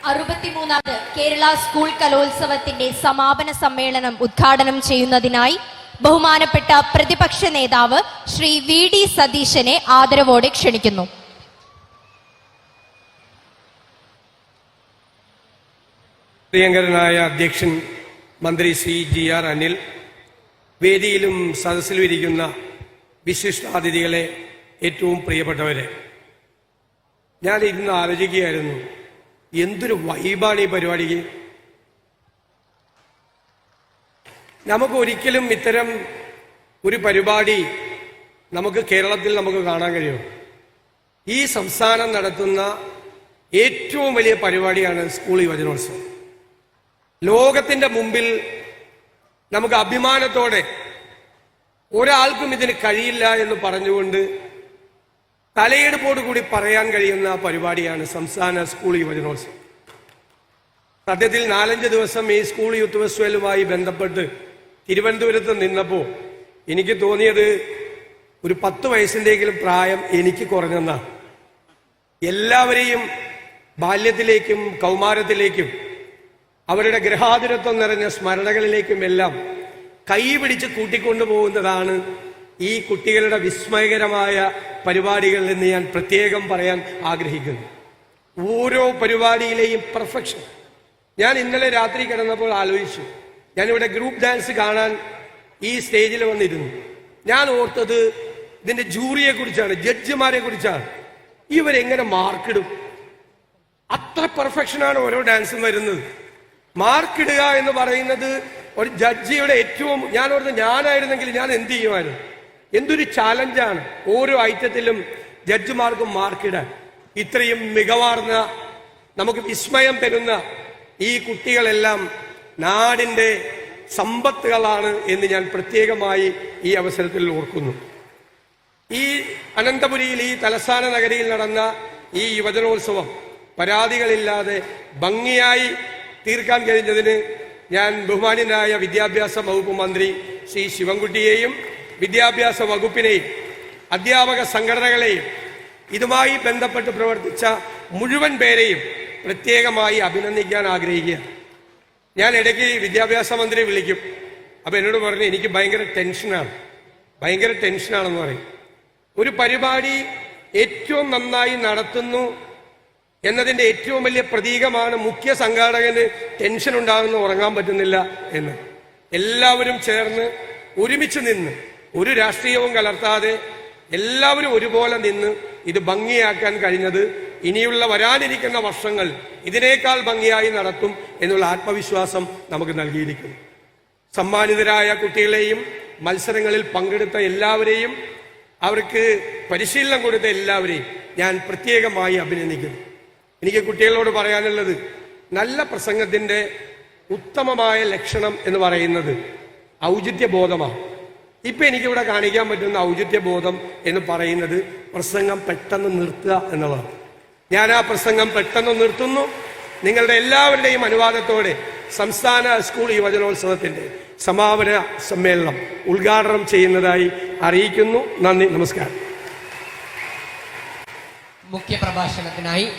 63ാമത് Kerala school കലോത്സവത്തിന്റെ സമാപന സമ്മേളനം ഉദ്ഘാടനം ചെയ്യുന്നതിനായി ബഹുമാനപ്പെട്ട പ്രതിപക്ഷ നേതാവ് ശ്രീ വി.ഡി. സതീശനെ ആദരവോടെ ക്ഷണിക്കുന്നു. പ്രിയങ്കരനായ അധ്യക്ഷൻ മന്ത്രി ശ്രീ ജി.ആർ. അനിൽ, വേദിയിലും സദസ്സിലും ഇരിക്കുന്ന വിശിഷ്ടാതിഥികളെ, ഏറ്റവും പ്രിയപ്പെട്ടവരെ, ഞാൻ ഇരുന്ന് ആലോചിക്കുകയായിരുന്നു, എന്തൊരു വൈബാണ് ഈ പരിപാടിക്ക്. നമുക്ക് ഒരിക്കലും ഇത്തരം ഒരു പരിപാടി നമുക്ക് കേരളത്തിൽ നമുക്ക് കാണാൻ കഴിയും. ഈ സംസ്ഥാനം നടത്തുന്ന ഏറ്റവും വലിയ പരിപാടിയാണ് സ്കൂൾ യുവജനോത്സവം. ലോകത്തിന്റെ മുമ്പിൽ നമുക്ക് അഭിമാനത്തോടെ ഒരാൾക്കും ഇതിന് കഴിയില്ല എന്ന് പറഞ്ഞുകൊണ്ട് തലയെടുപ്പോടുകൂടി പറയാൻ കഴിയുന്ന പരിപാടിയാണ് സംസ്ഥാന സ്കൂൾ യുവജനോത്സവം. സത്യത്തിൽ 4-5 ദിവസം ഈ സ്കൂൾ യൂത്ത് ഫെസ്റ്റിവലുമായി ബന്ധപ്പെട്ട് തിരുവനന്തപുരത്ത് നിന്നപ്പോൾ എനിക്ക് തോന്നിയത് ഒരു 10 വയസ്സിന്റെയെങ്കിലും പ്രായം എനിക്ക് കുറഞ്ഞെന്നാണ്. എല്ലാവരെയും ബാല്യത്തിലേക്കും കൗമാരത്തിലേക്കും അവരുടെ ഗൃഹാതുരത്വം നിറഞ്ഞ സ്മരണകളിലേക്കും എല്ലാം കൈപിടിച്ച് കൂട്ടിക്കൊണ്ടുപോകുന്നതാണ് ഈ കുട്ടികളുടെ വിസ്മയകരമായ പരിപാടികൾ എന്ന് ഞാൻ പ്രത്യേകം പറയാൻ ആഗ്രഹിക്കുന്നു. ഓരോ പരിപാടിയിലെയും പെർഫെക്ഷൻ. ഞാൻ ഇന്നലെ രാത്രി കിടന്നപ്പോൾ ആലോചിച്ചു, ഞാനിവിടെ ഗ്രൂപ്പ് ഡാൻസ് കാണാൻ ഈ സ്റ്റേജിൽ വന്നിരുന്നു. ഞാൻ ഓർത്തത് ഇതിന്റെ ജൂറിയെ കുറിച്ചാണ്, ജഡ്ജിമാരെ കുറിച്ചാണ്. ഇവരെങ്ങനെ മാർക്കിടും? അത്ര പെർഫെക്ഷനാണ് ഓരോ ഡാൻസും വരുന്നത്. മാർക്കിടുക എന്ന് പറയുന്നത് ഒരു ജഡ്ജിയുടെ ഏറ്റവും, ഞാൻ ഓർത്ത് ഞാനായിരുന്നെങ്കിൽ ഞാൻ എന്ത് ചെയ്യുമായിരുന്നു? എന്തൊരു ചാലഞ്ചാണ് ഓരോ ഐറ്റത്തിലും ജഡ്ജിമാർക്കും മാർക്കിടാൻ. ഇത്രയും മികവാർന്ന, നമുക്ക് വിസ്മയം തരുന്ന ഈ കുട്ടികളെല്ലാം നാടിന്റെ സമ്പത്തുകളാണ് എന്ന് ഞാൻ പ്രത്യേകമായി ഈ അവസരത്തിൽ ഓർക്കുന്നു. ഈ അനന്തപുരിയിൽ, ഈ തലസ്ഥാന നഗരിയിൽ നടന്ന ഈ യുവജനോത്സവം പരാതികളില്ലാതെ ഭംഗിയായി തീർക്കാൻ കഴിഞ്ഞതിന് ഞാൻ ബഹുമാന്യനായ വിദ്യാഭ്യാസ വകുപ്പ് മന്ത്രി ശ്രീ ശിവൻകുട്ടിയെയും വിദ്യാഭ്യാസ വകുപ്പിനെയും അധ്യാപക സംഘടനകളെയും ഇതുമായി ബന്ധപ്പെട്ട് പ്രവർത്തിച്ച മുഴുവൻ പേരെയും പ്രത്യേകമായി അഭിനന്ദിക്കാൻ ആഗ്രഹിക്കുകയാണ്. ഞാൻ ഇടയ്ക്ക് വിദ്യാഭ്യാസ മന്ത്രി വിളിക്കും. അപ്പൊ എന്നോട് പറഞ്ഞു, എനിക്ക് ഭയങ്കര ടെൻഷനാണെന്ന് പറയും. ഒരു പരിപാടി ഏറ്റവും നന്നായി നടത്തുന്നു എന്നതിന്റെ ഏറ്റവും വലിയ പ്രതീകമാണ് മുഖ്യ സംഘാടകന് ടെൻഷൻ ഉണ്ടാകുന്ന, ഉറങ്ങാൻ പറ്റുന്നില്ല എന്ന്. എല്ലാവരും ചേർന്ന് ഒരുമിച്ച് നിന്ന്, ഒരു രാഷ്ട്രീയവും കലർത്താതെ എല്ലാവരും ഒരുപോലെ നിന്ന് ഇത് ഭംഗിയാക്കാൻ കഴിഞ്ഞത് ഇനിയുള്ള വരാനിരിക്കുന്ന വർഷങ്ങൾ ഇതിനേക്കാൾ ഭംഗിയായി നടത്തും എന്നുള്ള ആത്മവിശ്വാസം നമുക്ക് നൽകിയിരിക്കുന്നു. സമ്മാനിതരായ കുട്ടികളെയും മത്സരങ്ങളിൽ പങ്കെടുത്ത എല്ലാവരെയും, അവർക്ക് പരിശീലനം കൊടുത്ത എല്ലാവരെയും ഞാൻ പ്രത്യേകമായി അഭിനന്ദിക്കുന്നു. എനിക്ക് കുട്ടികളോട് പറയാനുള്ളത്, നല്ല പ്രസംഗത്തിന്റെ ഉത്തമമായ ലക്ഷണം എന്ന് പറയുന്നത് ഔചിത്യബോധമാണ്. ഇപ്പൊ എനിക്കിവിടെ കാണിക്കാൻ പറ്റുന്ന ഔചിത്യബോധം എന്ന് പറയുന്നത് പ്രസംഗം പെട്ടെന്ന് നിർത്തുക എന്നുള്ളതാണ്. ഞാൻ ആ പ്രസംഗം പെട്ടെന്ന് നിർത്തുന്നു. നിങ്ങളുടെ എല്ലാവരുടെയും അനുവാദത്തോടെ സംസ്ഥാന സ്കൂൾ യുവജനോത്സവത്തിന്റെ സമാപന സമ്മേളനം ഉദ്ഘാടനം ചെയ്യുന്നതായി അറിയിക്കുന്നു. നന്ദി, നമസ്കാരം. മുഖ്യ പ്രഭാഷണത്തിനായി